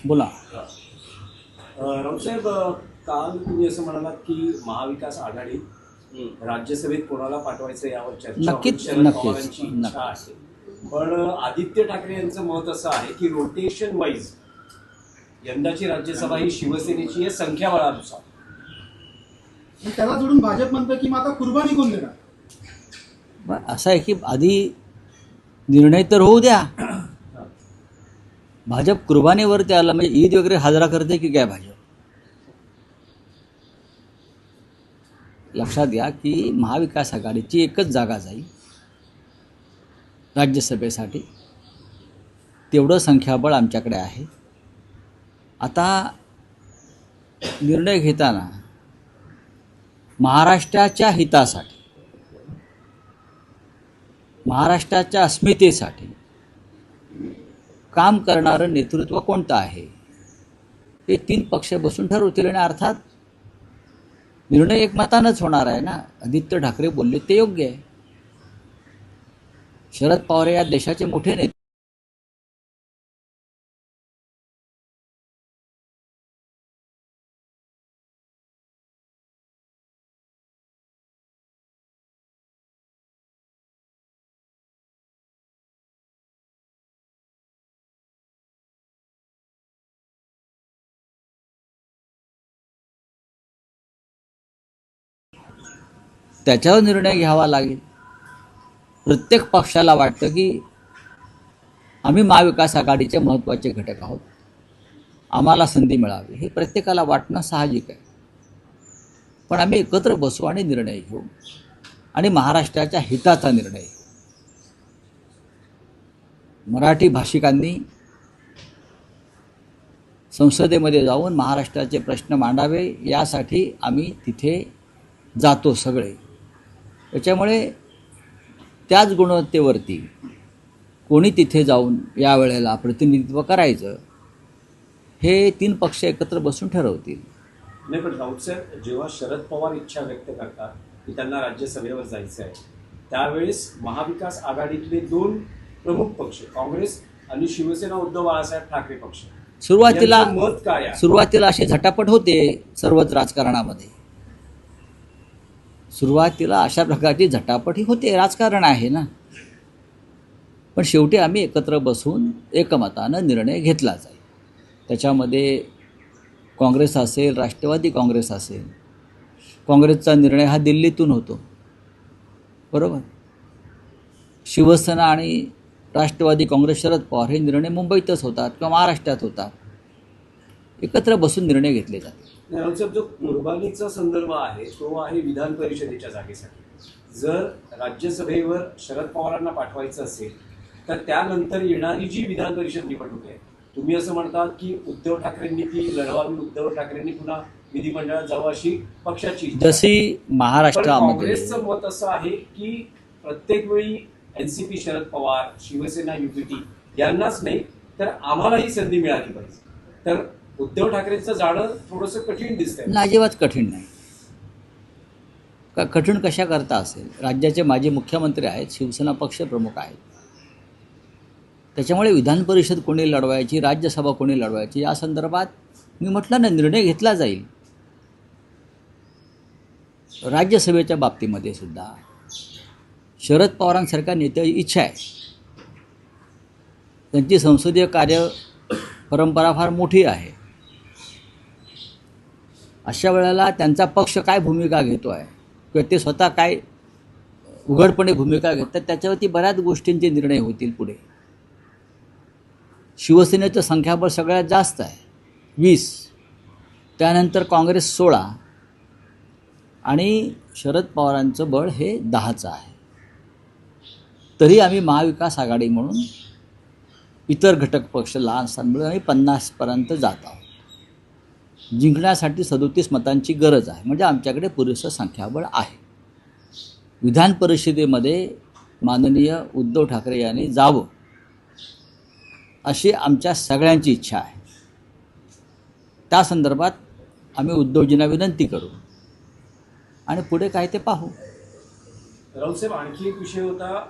बोला. राऊतसाहेब, काल तुम्ही असं म्हणालात की महाविकास आघाडी राज्यसभेत कोणाला पाठवायचं यावर चर्चा होईल, नक्कीच शरद नक्कीच पवारांची इच्छा नक्कीच. आहे. पण आदित्य ठाकरे यांचं मत असं आहे की रोटेशन वाईज यंदाची राज्यसभा ही शिवसेनेची आहे संख्याबळानुसार. त्याला जोडून भाजप म्हणतं की मग आता कुर्बानी कोण देणार? बरं, असं आहे की आधी निर्णय तर होऊ द्या. भाजप कुर्बानीवरती आला म्हणजे ईद वगैरे साजरा करते की काय भाजप? लक्षात घ्या की महाविकास आघाडीची एकच जागा जाईल राज्यसभेसाठी. तेवढं संख्याबळ आमच्याकडे आहे. आता निर्णय घेताना महाराष्ट्राच्या हितासाठी, महाराष्ट्राच्या अस्मितेसाठी काम करणारं नेतृत्व कोणतं आहे हे 3 पक्ष बसून ठरवतील. आणि अर्थात निर्णय एकमतानंच होणार आहे ना. आदित्य ठाकरे बोलले ते योग्य आहे. शरद पवार या देशाचे मोठे नेते. त्याच्यावर निर्णय घ्यावा लागेल. प्रत्येक पक्षाला वाटतं की आम्ही महाविकास आघाडीचे महत्त्वाचे घटक आहोत, आम्हाला संधी मिळावी, हे प्रत्येकाला वाटणं साहजिक आहे. पण आम्ही एकत्र बसू आणि निर्णय घेऊ आणि महाराष्ट्राच्या हिताचा निर्णय घेऊ. मराठी भाषिकांनी संसदेमध्ये जाऊन महाराष्ट्राचे प्रश्न मांडावे यासाठी आम्ही तिथे जातो सगळे. त्याच्यामुळे त्याच गुणवत्तेवरती कोणी तिथे जाऊन यावेळेला प्रतिनिधित्व करायचं हे 3 पक्ष एकत्र बसून ठरवतील. नाही, पण राऊतसाहेब, जेव्हा शरद पवार इच्छा व्यक्त करतात की त्यांना राज्यसभेवर जायचं आहे, त्यावेळेस महाविकास आघाडीतले 2 प्रमुख पक्ष काँग्रेस आणि शिवसेना उद्धव बाळासाहेब ठाकरे पक्ष, यांचं मत काय आहे? सुरुवातीला अशी झटापट होते सर्वच राजकारणामध्ये. सुरुवातीला अशा प्रकारची झटापट ही होते, राजकारण आहे ना. पण शेवटी आम्ही एकत्र बसून एकमतानं निर्णय घेतला जाईल. त्याच्यामध्ये काँग्रेस असेल, राष्ट्रवादी काँग्रेस असेल. काँग्रेसचा निर्णय हा दिल्लीतून होतो, बरोबर. शिवसेना आणि राष्ट्रवादी काँग्रेस, शरद पवार हे निर्णय मुंबईतच होतात किंवा महाराष्ट्रात होतात. एकत्र बसून निर्णय घेतले जातात. राऊतसाहेब, जो कुर्बानीचा संदर्भ आहे तो आहे विधान परिषदेच्या जागेसाठी. जर राज्यसभेवर शरद पवारांना पाठवायचं असेल तर त्यानंतर येणारी जी विधान परिषद निवडणूक आहे, तुम्ही असं म्हणतात की उद्धव ठाकरेंनी ती लढवावी, उद्धव ठाकरेंनी पुन्हा विधिमंडळात जावं अशी पक्षाची इच्छा. जशी महाराष्ट्रामध्ये काँग्रेसचं मत असं आहे की प्रत्येक वेळी एनसीपी शरद पवार, शिवसेना युपीटी यांनाच नाही तर आम्हालाही संधी मिळाली पाहिजे. तर उद्धव ठाकरेंचं जाणं थोडंसं कठीण दिसतंय. अजिबात कठीण नाही. कठीण कशा करता असेल? राज्याचे माजी मुख्यमंत्री आहेत, शिवसेना पक्ष प्रमुख आहेत. त्याच्यामुळे विधान परिषद कोणी लढवायची, राज्यसभा कोणी लढवायची या संदर्भात मी म्हटलं ना, निर्णय घेतला जाईल. राज्यसभेच्या बाबतीमध्ये सुद्धा शरद पवारांसारख्या नेत्याची इच्छा आहे. त्यांची संसदीय कार्य परंपरा फार मोठी आहे. अशा वेळेला त्यांचा पक्ष काय भूमिका घेतो आहे किंवा ते स्वतः काय उघडपणे भूमिका घेतात त्याच्यावरती बऱ्याच गोष्टींचे निर्णय होतील पुढे. शिवसेनेचं संख्याबळ सगळ्यात जास्त आहे, 20. त्यानंतर काँग्रेस 16 आणि शरद पवारांचं बळ हे 10चं आहे. तरी आम्ही महाविकास आघाडी म्हणून इतर घटक पक्ष लहान स्थान मिळून आम्ही 50पर्यंत जात आहोत. जिंकण्यासाठी 37 मतांची गरज आहे, म्हणजे आमच्याकडे पुरेसं संख्याबळ आहे. विधान परिषदेमध्ये माननीय उद्धव ठाकरे यांनी जावं अशी आमच्या सगळ्यांची इच्छा आहे. त्या संदर्भात आम्ही उद्धवजींना विनंती करू आणि पुढे काय ते पाहू. राऊतसाहेब, आणखी एक विषय होता